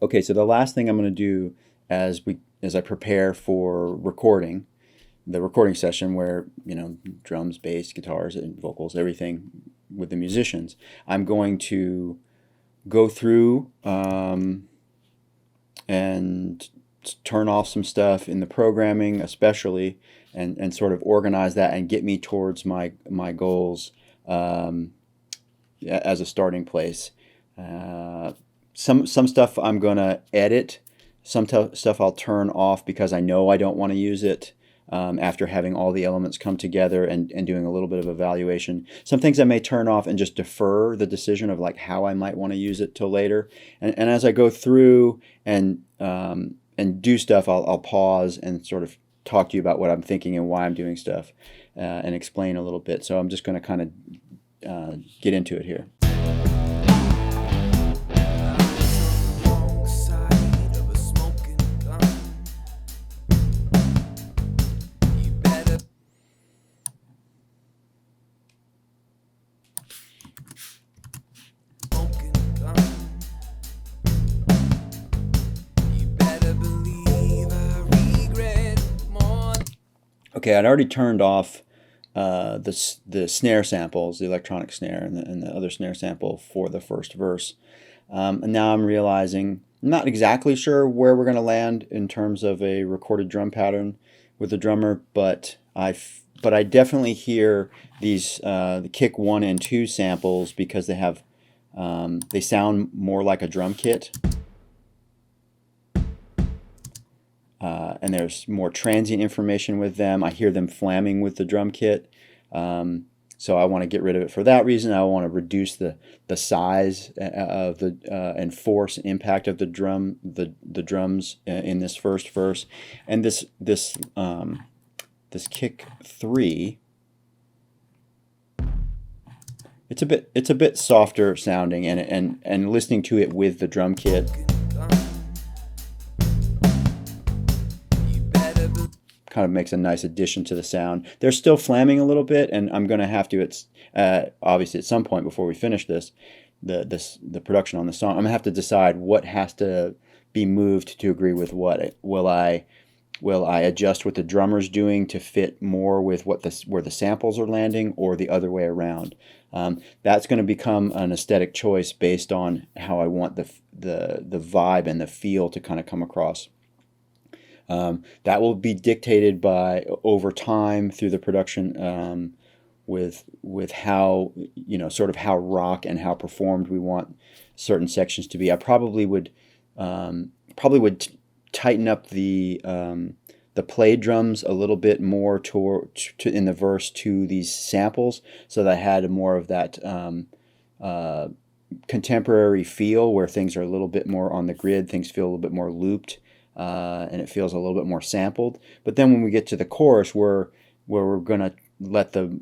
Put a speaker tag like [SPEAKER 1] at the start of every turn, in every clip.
[SPEAKER 1] Okay, so the last thing I'm going to do as I prepare for recording, the recording session where, drums, bass, guitars, and vocals, everything with the musicians, I'm going to go through and turn off some stuff in the programming especially, and sort of organize that and get me towards my goals as a starting place. Some stuff I'm going to edit. Some stuff I'll turn off because I know I don't want to use it after having all the elements come together and doing a little bit of evaluation. Some things I may turn off and just defer the decision of like how I might want to use it till later. And as I go through and do stuff, I'll pause and sort of talk to you about what I'm thinking and why I'm doing stuff and explain a little bit. So I'm just going to kind of get into it here. Okay, I'd already turned off the snare samples, the electronic snare and the other snare sample for the first verse. And now I'm realizing, I'm not exactly sure where we're going to land in terms of a recorded drum pattern with the drummer, but I definitely hear these the kick 1 and 2 samples because they have they sound more like a drum kit. And there's more transient information with them. I hear them flamming with the drum kit, so I want to get rid of it for that reason. I want to reduce the size of the and force impact of the drums in this first verse. And this kick 3, it's a bit softer sounding, and listening to it with the drum kit kind of makes a nice addition to the sound. They're still flamming a little bit, and I'm going to have to, obviously at some point before we finish this, the production on the song, I'm going to have to decide what has to be moved to agree with what. Will I adjust what the drummer's doing to fit more with where the samples are landing, or the other way around? That's going to become an aesthetic choice based on how I want the vibe and the feel to kind of come across. That will be dictated by over time through the production, with how, sort of how rock and how performed we want certain sections to be. I probably would tighten up the play drums a little bit more in the verse to these samples, so that I had more of that contemporary feel where things are a little bit more on the grid, things feel a little bit more looped. And it feels a little bit more sampled. But then when we get to the chorus, where we're gonna let the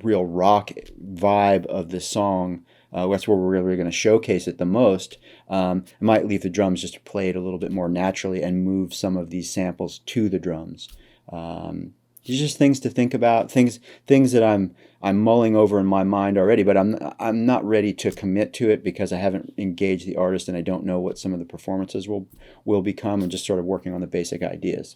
[SPEAKER 1] real rock vibe of the song, that's where we're really going to showcase it the most. I might leave the drums just played a little bit more naturally and move some of these samples to the drums. These are just things to think about, things that I'm mulling over in my mind already, but I'm not ready to commit to it because I haven't engaged the artist and I don't know what some of the performances will become. I'm just sort of working on the basic ideas.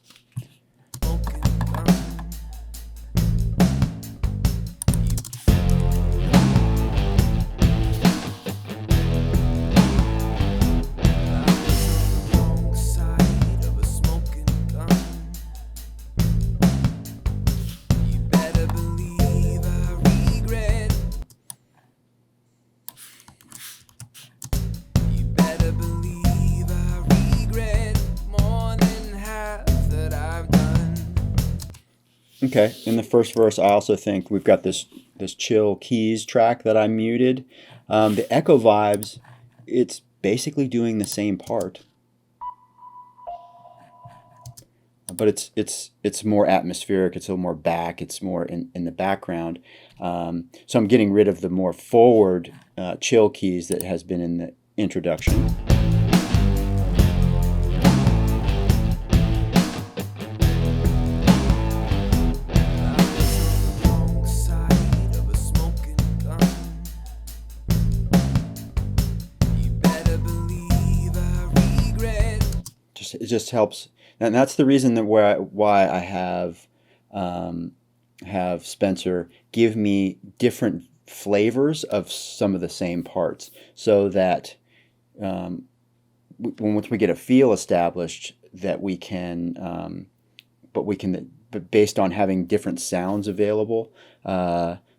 [SPEAKER 1] Okay, in the first verse, I also think we've got this chill keys track that I muted. The echo vibes, it's basically doing the same part, but it's more atmospheric. It's a little more back. It's more in the background. So I'm getting rid of the more forward chill keys that has been in the introduction. it just helps, and that's the reason that why I have Spencer give me different flavors of some of the same parts, so that once we get a feel established, that we can, but based on having different sounds available,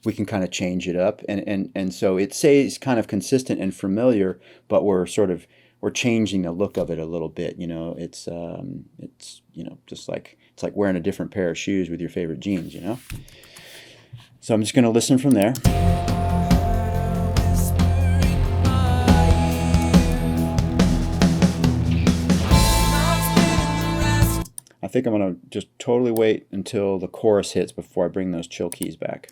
[SPEAKER 1] we can kind of change it up, and so it stays kind of consistent and familiar, but we're changing the look of it a little bit. It's just like it's like wearing a different pair of shoes with your favorite jeans. So I'm just going to listen from there. I think I'm going to just totally wait until the chorus hits before I bring those chill keys back.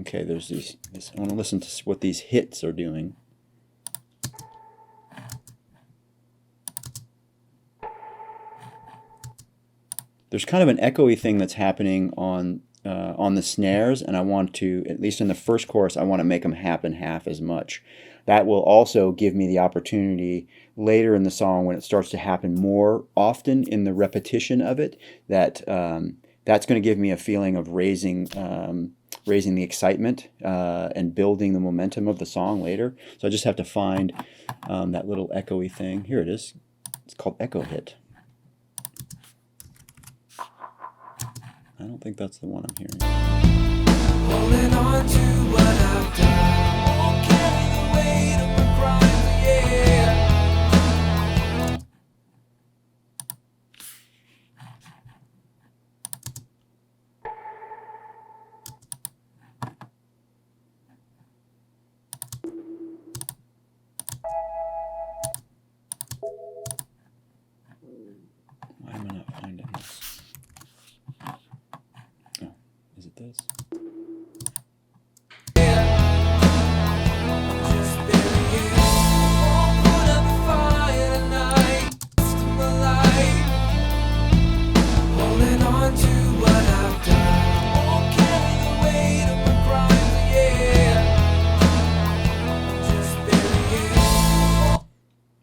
[SPEAKER 1] Okay, there's these. I want to listen to what these hits are doing. There's kind of an echoey thing that's happening on the snares, and I want to, at least in the first chorus, I want to make them happen half as much. That will also give me the opportunity later in the song, when it starts to happen more often in the repetition of it, that's going to give me a feeling of raising the excitement and building the momentum of the song later. So I just have to find that little echoey thing. Here it is. It's called Echo Hit. I don't think that's the one I'm hearing. Holding on to what I've done, won't carry the weight of my crimes, yeah. Why am I not finding this? Is it this?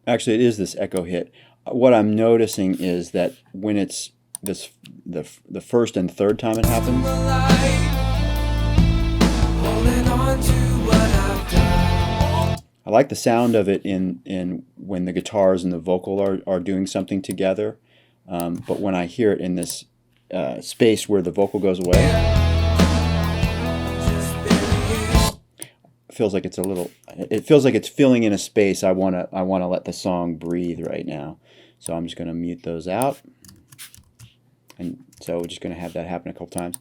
[SPEAKER 1] Actually, it is this echo hit. What I'm noticing is that when it's the first and third time it happens, I like the sound of it in when the guitars and the vocal are doing something together, but when I hear it in this space where the vocal goes away, it feels like it's filling in a space. I want to let the song breathe right now. So I'm just going to mute those out. And so we're just going to have that happen a couple times.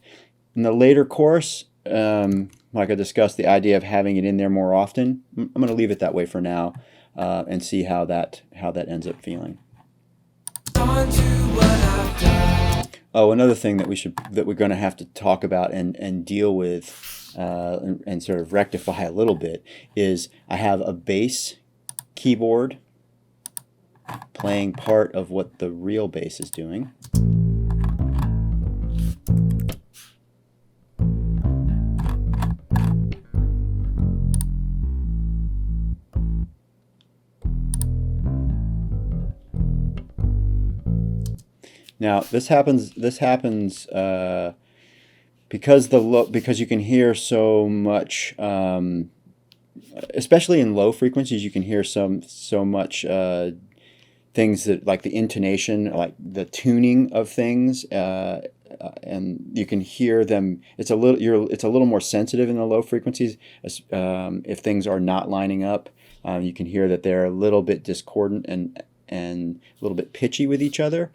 [SPEAKER 1] In the later chorus, like I discussed, the idea of having it in there more often, I'm going to leave it that way for now, and see how that ends up feeling. Oh, another thing that we're going to have to talk about and deal with, and sort of rectify a little bit, is I have a bass keyboard playing part of what the real bass is doing. Now this happens because you can hear so much, especially in low frequencies, you can hear so much things that, like the intonation, like the tuning of things, and you can hear them. It's a little more sensitive in the low frequencies. If things are not lining up, you can hear that they're a little bit discordant and a little bit pitchy with each other.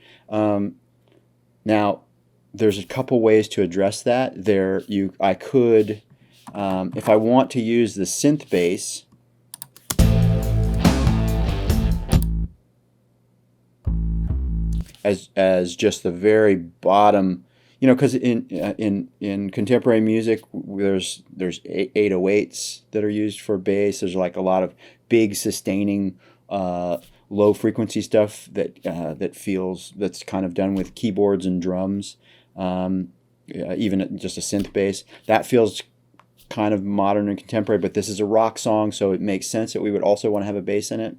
[SPEAKER 1] Now, there's a couple ways to address that. I could, if I want to use the synth bass, as just the very bottom, because in contemporary music there's 808s that are used for bass. There's like a lot of big sustaining low frequency stuff that's kind of done with keyboards and drums, even just a synth bass. That feels kind of modern and contemporary, but this is a rock song, so it makes sense that we would also want to have a bass in it.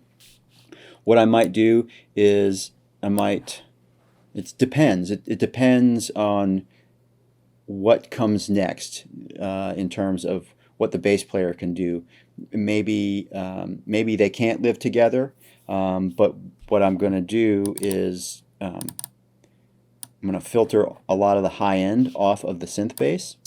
[SPEAKER 1] What I might do is it depends. It depends on what comes next in terms of what the bass player can do. Maybe they can't live together, but what I'm going to do is I'm going to filter a lot of the high end off of the synth bass.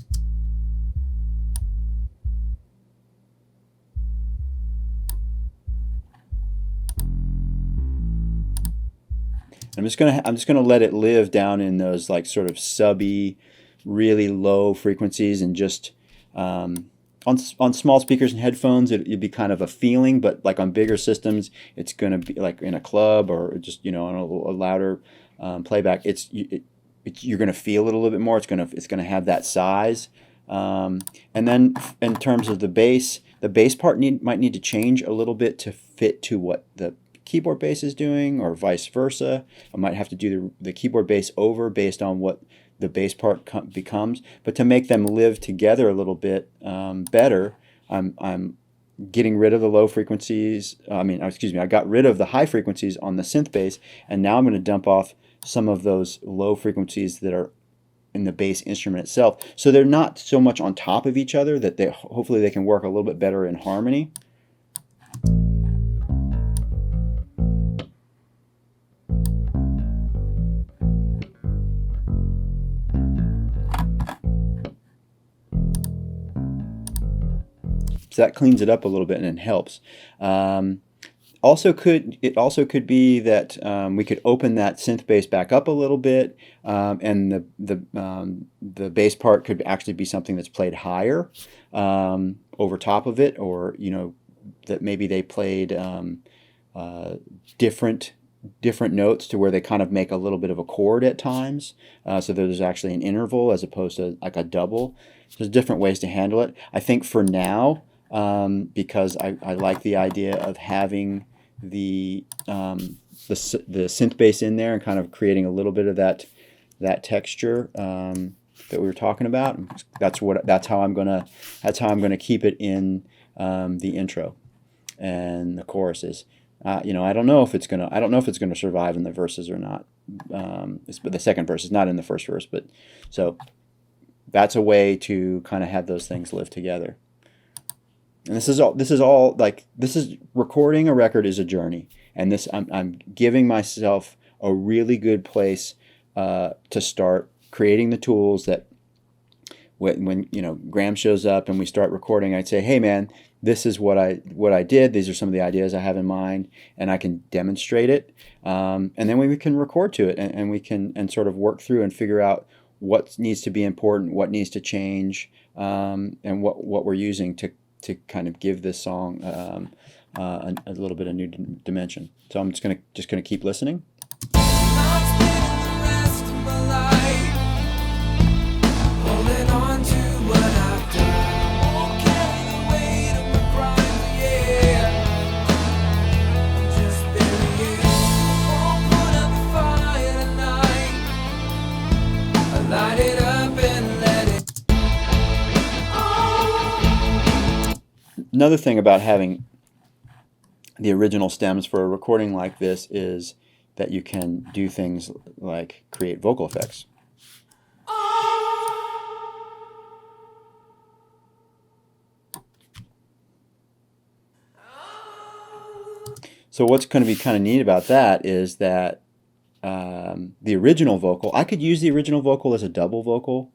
[SPEAKER 1] I'm just gonna let it live down in those like sort of subby, really low frequencies, and just on small speakers and headphones it'd be kind of a feeling, but like on bigger systems it's gonna be like in a club or just on a louder playback. You're gonna feel it a little bit more. It's gonna have that size, and then in terms of the bass part might need to change a little bit to fit to what the keyboard bass is doing, or vice versa. I might have to do the keyboard bass over based on what the bass part becomes. But to make them live together a little bit better, I'm getting rid of the low frequencies. I got rid of the high frequencies on the synth bass, and now I'm going to dump off some of those low frequencies that are in the bass instrument itself. So they're not so much on top of each other, that hopefully they can work a little bit better in harmony. So that cleans it up a little bit and it helps. It also could be that we could open that synth bass back up a little bit, and the bass part could actually be something that's played higher over top of it, or that maybe they played different notes to where they kind of make a little bit of a chord at times, so there's actually an interval as opposed to like a double. So there's different ways to handle it. I think for now, because I like the idea of having the synth bass in there and kind of creating a little bit of that texture that we were talking about. That's how I'm gonna keep it in the intro and the choruses. I don't know if it's gonna survive in the verses or not. The second verse is not in the first verse, but so that's a way to kind of have those things live together. And this is recording a record is a journey, and I'm giving myself a really good place to start creating the tools that when Graham shows up and we start recording, I'd say, hey man, this is what I did. These are some of the ideas I have in mind, and I can demonstrate it, and then we can record to it, and we can sort of work through and figure out what needs to be important, what needs to change, and what we're using to kind of give this song a little bit of new dimension. So I'm just gonna keep listening. Another thing about having the original stems for a recording like this is that you can do things like create vocal effects. So what's going to be kind of neat about that is that the original vocal, I could use the original vocal as a double vocal.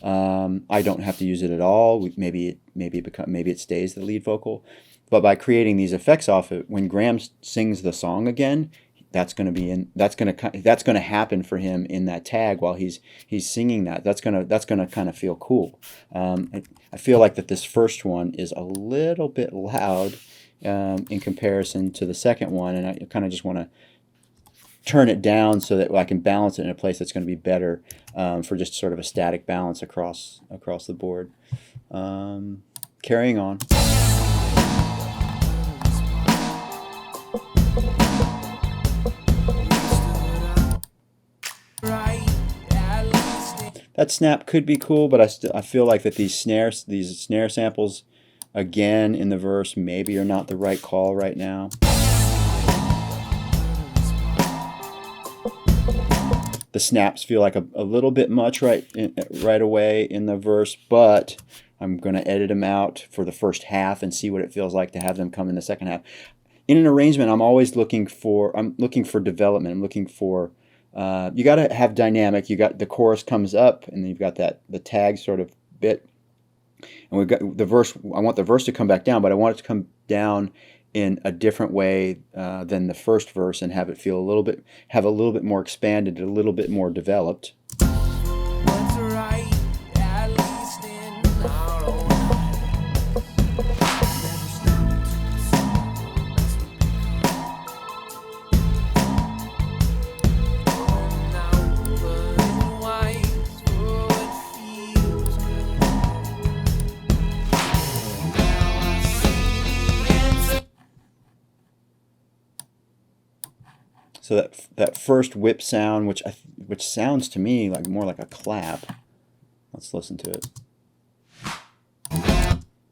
[SPEAKER 1] I don't have to use it at all. Maybe it stays the lead vocal, but by creating these effects off it, when Graham sings the song again, that's going to happen for him in that tag while he's singing that. That's going to kind of feel cool. I feel like that this first one is a little bit loud in comparison to the second one, and I kind of just want to turn it down so that I can balance it in a place that's going to be better for just sort of a static balance across the board. Carrying on. that snap could be cool, but I feel like that these snare samples again in the verse maybe are not the right call right now. The snaps feel like a little bit much right away in the verse, but I'm going to edit them out for the first half and see what it feels like to have them come in the second half. In an arrangement, I'm always looking for development. I'm looking for you got to have dynamic. You got the chorus comes up, and then you've got the tag sort of bit, and we've got the verse. I want the verse to come back down, but I want it to come down in a different way than the first verse, and have it feel a little bit more expanded, a little bit more developed. So that first whip sound, which sounds to me like more like a clap. Let's listen to it.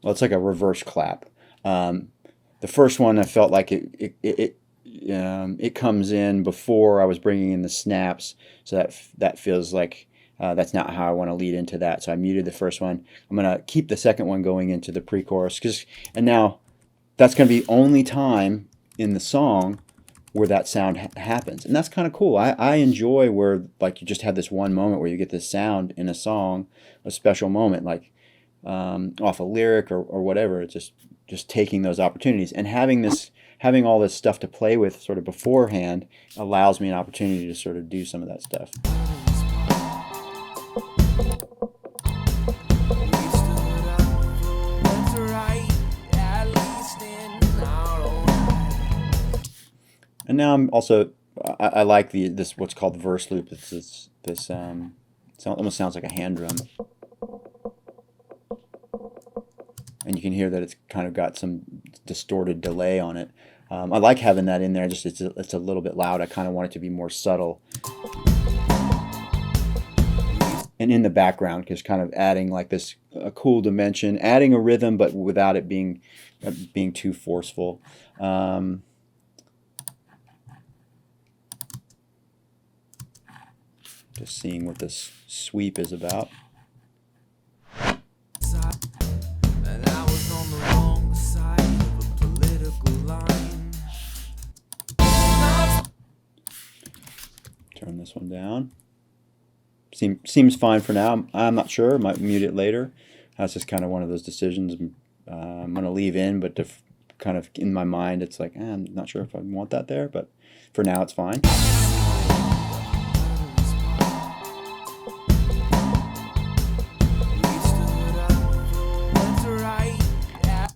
[SPEAKER 1] Well, it's like a reverse clap. The first one, I felt like it comes in before I was bringing in the snaps, so that feels like that's not how I want to lead into that. So I muted the first one. I'm gonna keep the second one going into the pre-chorus, and now that's gonna be the only time in the song where that sound happens, and that's kind of cool. I enjoy where like you just have this one moment where you get this sound in a song, a special moment, like off a lyric or whatever. It's just taking those opportunities and having all this stuff to play with sort of beforehand allows me an opportunity to sort of do some of that stuff. And now I'm also I like this what's called the verse loop. It's this almost sounds like a hand drum, and you can hear that it's kind of got some distorted delay on it. I like having that in there. Just it's a little bit loud. I kind of want it to be more subtle, and in the background, just kind of adding like this a cool dimension, adding a rhythm, but without it being too forceful. Just seeing what this sweep is about. Turn this one down. Seems fine for now. I'm not sure. I might mute it later. That's just kind of one of those decisions I'm going to leave in, but kind of in my mind, it's like, I'm not sure if I want that there, but for now it's fine.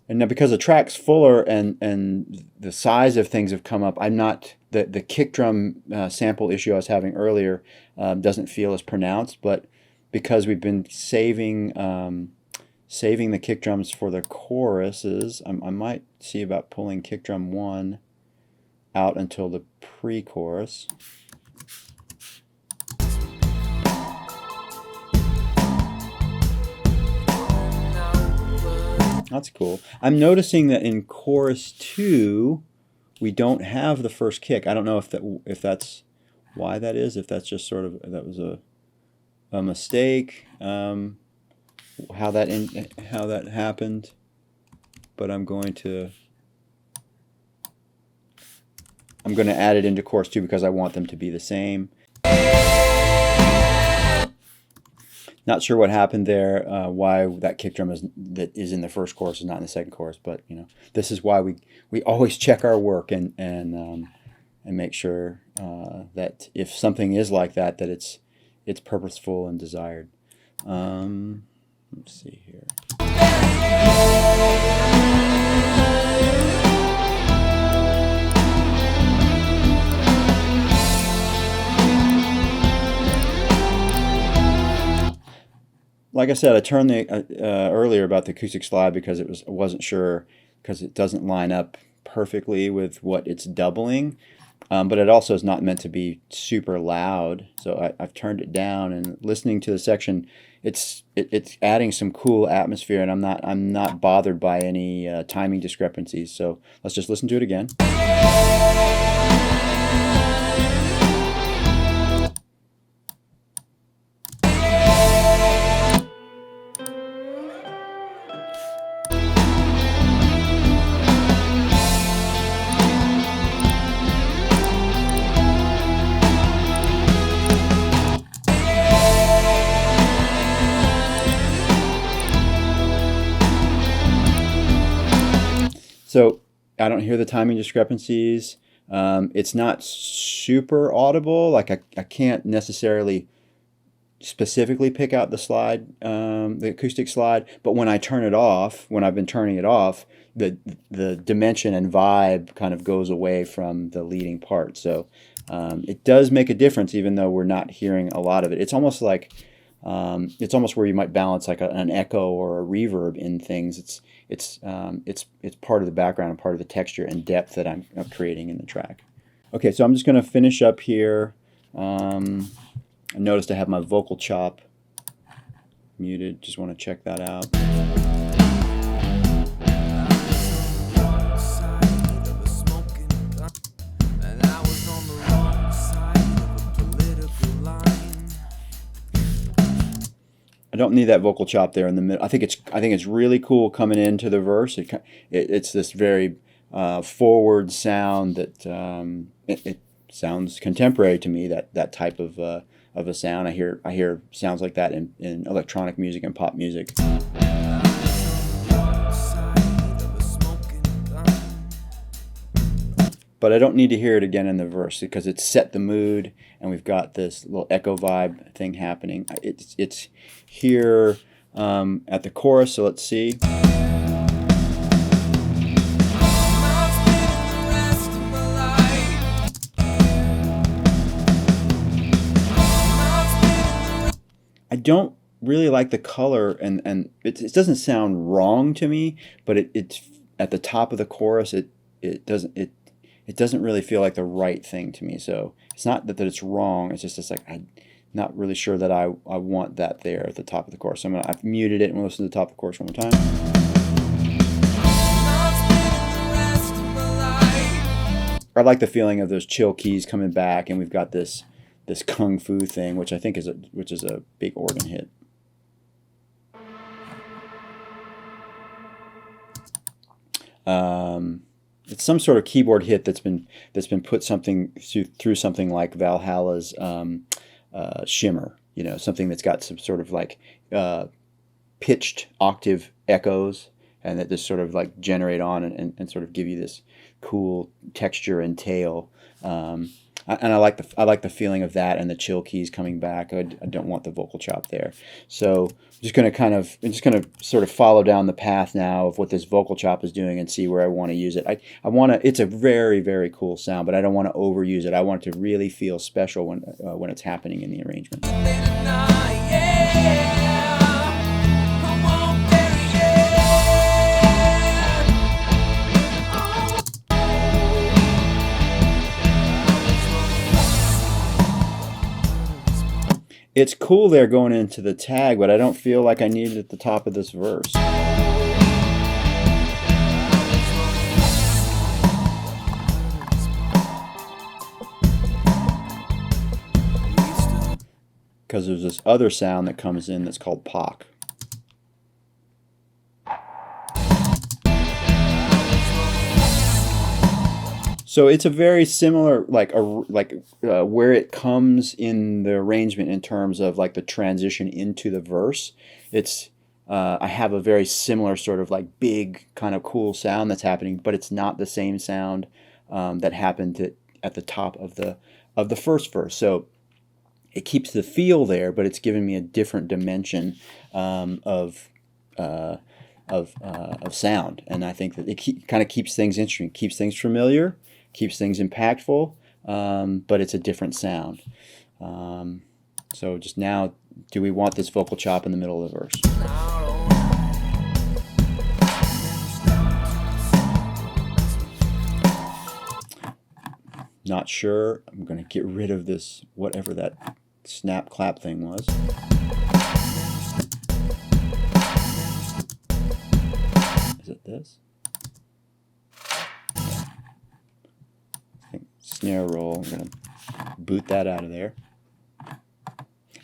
[SPEAKER 1] And now because the track's fuller and the size of things have come up, I'm not the kick drum sample issue I was having earlier doesn't feel as pronounced, but because we've been saving the kick drums for the choruses, I might see about pulling kick drum 1 out until the pre-chorus. That's cool. I'm noticing that in chorus 2, we don't have the first kick. I don't know if that's why that is. If that's just sort of that was a mistake. How that happened. But I'm going to add it into chorus 2 because I want them to be the same. Not sure what happened there, why that kick drum that is in the first chorus is not in the second chorus, but you know, this is why we always check our work and make sure that if something is like that, that it's purposeful and desired. Let's see here. Like I said, I turned earlier about the acoustic slide because I wasn't sure because it doesn't line up perfectly with what it's doubling. but it also is not meant to be super loud. So I've turned it down, and listening to the section, it's adding some cool atmosphere, and I'm not bothered by any timing discrepancies. So let's just listen to it again. So I don't hear the timing discrepancies. It's not super audible. Like I can't necessarily specifically pick out the slide, the acoustic slide. But when I turn it off, when I've been turning it off, the dimension and vibe kind of goes away from the leading part. So it does make a difference, even though we're not hearing a lot of it. It's almost like it's almost where you might balance like an echo or a reverb in things. It's part of the background and part of the texture and depth that I'm creating in the track. Okay, so I'm just going to finish up here. I noticed I have my vocal chop muted. Just want to check that out. I don't need that vocal chop there in the middle. I think it's really cool coming into the verse. It's this very forward sound that it sounds contemporary to me. That type of a sound. I hear sounds like that in electronic music and pop music. But I don't need to hear it again in the verse because it's set the mood, and we've got this little echo vibe thing happening. It's here at the chorus, so let's see. I don't really like the color, and it doesn't sound wrong to me, but it's at the top of the chorus. It doesn't really feel like the right thing to me. So it's not that it's wrong. It's just like I'm not really sure that I want that there at the top of the chorus. So I've muted it and we'll listen to the top of the chorus one more time. I like the feeling of those chill keys coming back, and we've got this kung fu thing, which I think is a big organ hit. It's some sort of keyboard hit that's been put through something like Valhalla's Shimmer, something that's got some sort of like pitched octave echoes, and that just sort of like generate on and sort of give you this cool texture and tail. And I like the feeling of that and the chill keys coming back. I don't want the vocal chop there. So I'm just going to sort of follow down the path now of what this vocal chop is doing and see where I want to use it. It's a very, very cool sound, but I don't want to overuse it. I want it to really feel special when it's happening in the arrangement. It's cool there going into the tag, but I don't feel like I need it at the top of this verse. Because there's this other sound that comes in that's called Pock. So it's a very similar, where it comes in the arrangement in terms of like the transition into the verse. I have a very similar sort of like big kind of cool sound that's happening, but it's not the same sound that happened at the top of the first verse. So it keeps the feel there, but it's giving me a different dimension of sound, and I think that it kind of keeps things interesting, keeps things familiar, keeps things impactful, but it's a different sound. So just now, do we want this vocal chop in the middle of the verse? not sure. I'm going to get rid of this, whatever that snap clap thing was. Is it this? I think snare roll. I'm going to boot that out of there.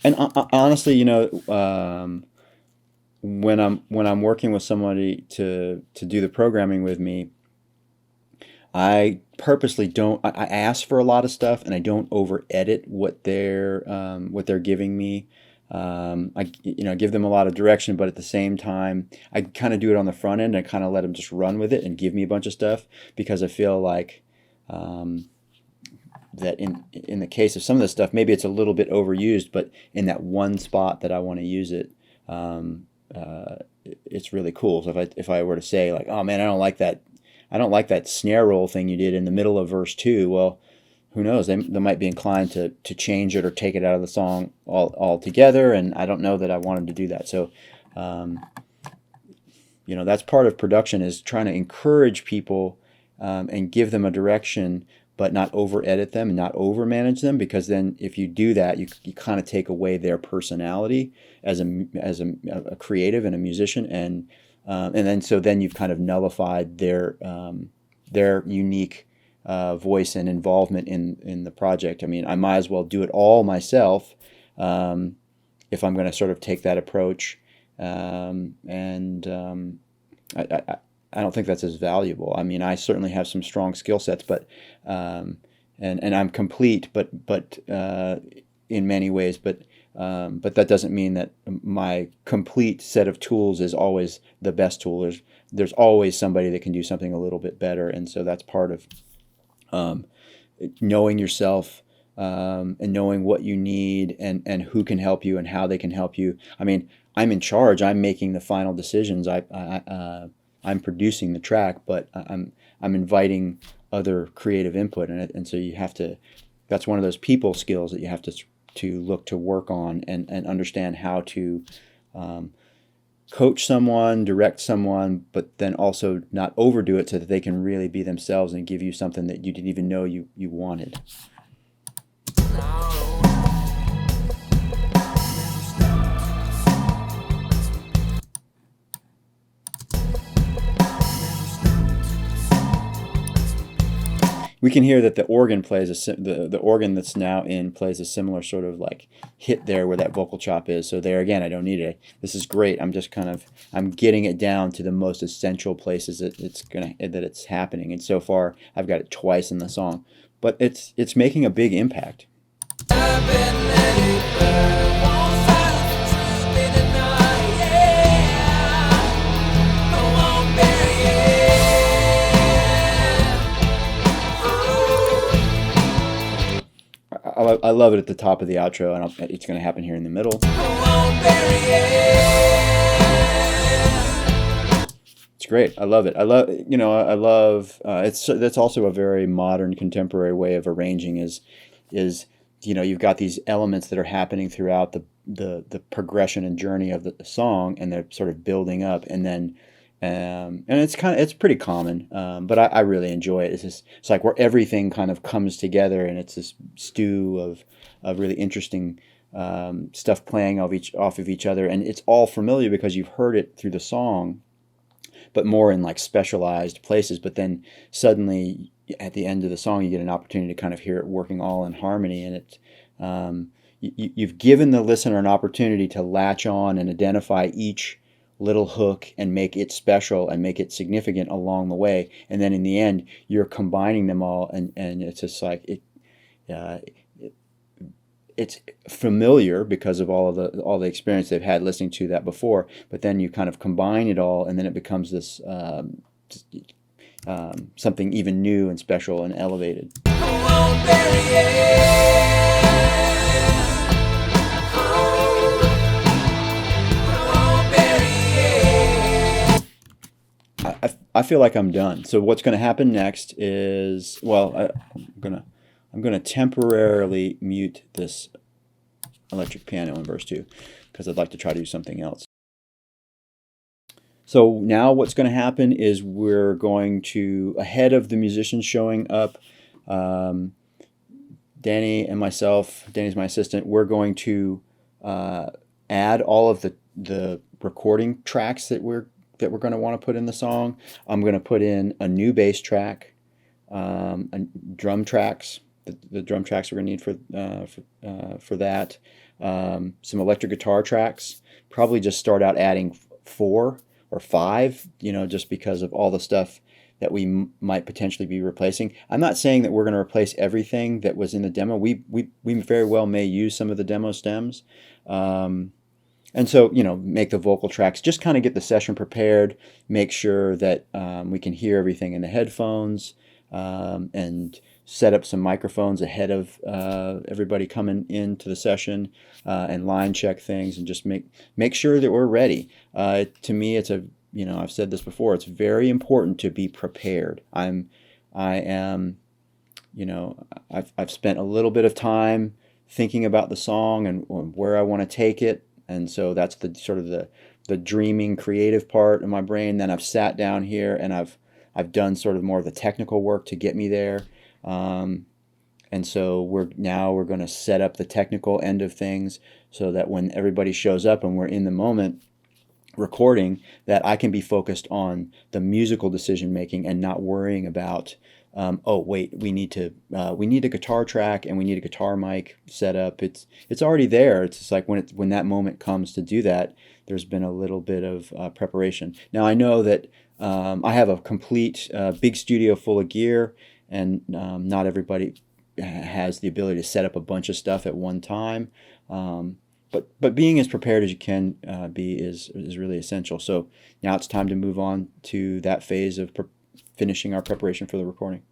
[SPEAKER 1] And honestly, you know, when I'm working with somebody to do the programming with me, I purposely don't. I ask for a lot of stuff, and I don't over edit what they're giving me. I give them a lot of direction, but at the same time, I kind of do it on the front end. And I kind of let them just run with it and give me a bunch of stuff, because I feel like that in the case of some of this stuff, maybe it's a little bit overused, but in that one spot that I want to use it, it's really cool. So if I were to say like, oh man, I don't like that snare roll thing you did in the middle of verse 2, well, who knows? They might be inclined to change it or take it out of the song altogether, and I don't know that I want them to do that. So, that's part of production, is trying to encourage people and give them a direction, but not over edit them and not over manage them, because then if you do that, you kind of take away their personality as a creative and a musician, and then you've kind of nullified their unique voice and involvement in the project. I mean, I might as well do it all myself if I'm going to sort of take that approach, I don't think that's as valuable. I mean, I certainly have some strong skill sets, but and I'm complete, but in many ways, but that doesn't mean that my complete set of tools is always the best tool. There's always somebody that can do something a little bit better, and so that's part of knowing yourself and knowing what you need and who can help you and how they can help you. I mean, I'm in charge. I'm making the final decisions. I'm producing the track, but I'm inviting other creative input, and so you have to. That's one of those people skills that you have to look to work on and understand how to coach someone, direct someone, but then also not overdo it so that they can really be themselves and give you something that you didn't even know you wanted. We can hear that the organ plays the organ that's now in plays a similar sort of like hit there where that vocal chop is. So there again, I don't need it. This is great. I'm just I'm getting it down to the most essential places that it's happening. And so far, I've got it twice in the song, but it's making a big impact. I love it at the top of the outro, and it's going to happen here in the middle. It's great. I love it. I love that's also a very modern, contemporary way of arranging. Is you've got these elements that are happening throughout the progression and journey of the song, and they're sort of building up, and then. And it's pretty common, but I really enjoy it. It's like where everything kind of comes together, and it's this stew of really interesting stuff playing off of each other, and it's all familiar because you've heard it through the song, but more in like specialized places. But then suddenly at the end of the song, you get an opportunity to kind of hear it working all in harmony, and you've given the listener an opportunity to latch on and identify each little hook and make it special and make it significant along the way, and then in the end you're combining them all, and it's just like it's familiar because of all the experience they've had listening to that before, but then you kind of combine it all, and then it becomes this something even new and special and elevated. I feel like I'm done. So what's going to happen next is, well, I'm gonna temporarily mute this electric piano in verse 2 because I'd like to try to do something else. So now what's going to happen is we're going to, ahead of the musicians showing up, Danny and myself, Danny's my assistant, we're going to add all of the recording tracks that we're going to want to put in the song. I'm going to put in a new bass track, drum tracks, the drum tracks we're going to need for that. Some electric guitar tracks. Probably just start out adding 4 or 5, just because of all the stuff that we might potentially be replacing. I'm not saying that we're going to replace everything that was in the demo. We very well may use some of the demo stems. And so, make the vocal tracks, just kind of get the session prepared, make sure that we can hear everything in the headphones, and set up some microphones ahead of everybody coming into the session, and line check things, and just make sure that we're ready. To me, I've said this before, it's very important to be prepared. I am, I've spent a little bit of time thinking about the song and where I want to take it. And so that's the sort of the dreaming, creative part of my brain. Then I've sat down here and I've done sort of more of the technical work to get me there. And so we're going to set up the technical end of things so that when everybody shows up and we're in the moment recording, that I can be focused on the musical decision making and not worrying about oh wait, we need a guitar track and we need a guitar mic set up. It's already there. It's just like when that moment comes to do that, there's been a little bit of preparation. Now I know that I have a complete big studio full of gear, and not everybody has the ability to set up a bunch of stuff at one time. But being as prepared as you can be is really essential. So now it's time to move on to that phase of finishing our preparation for the recording.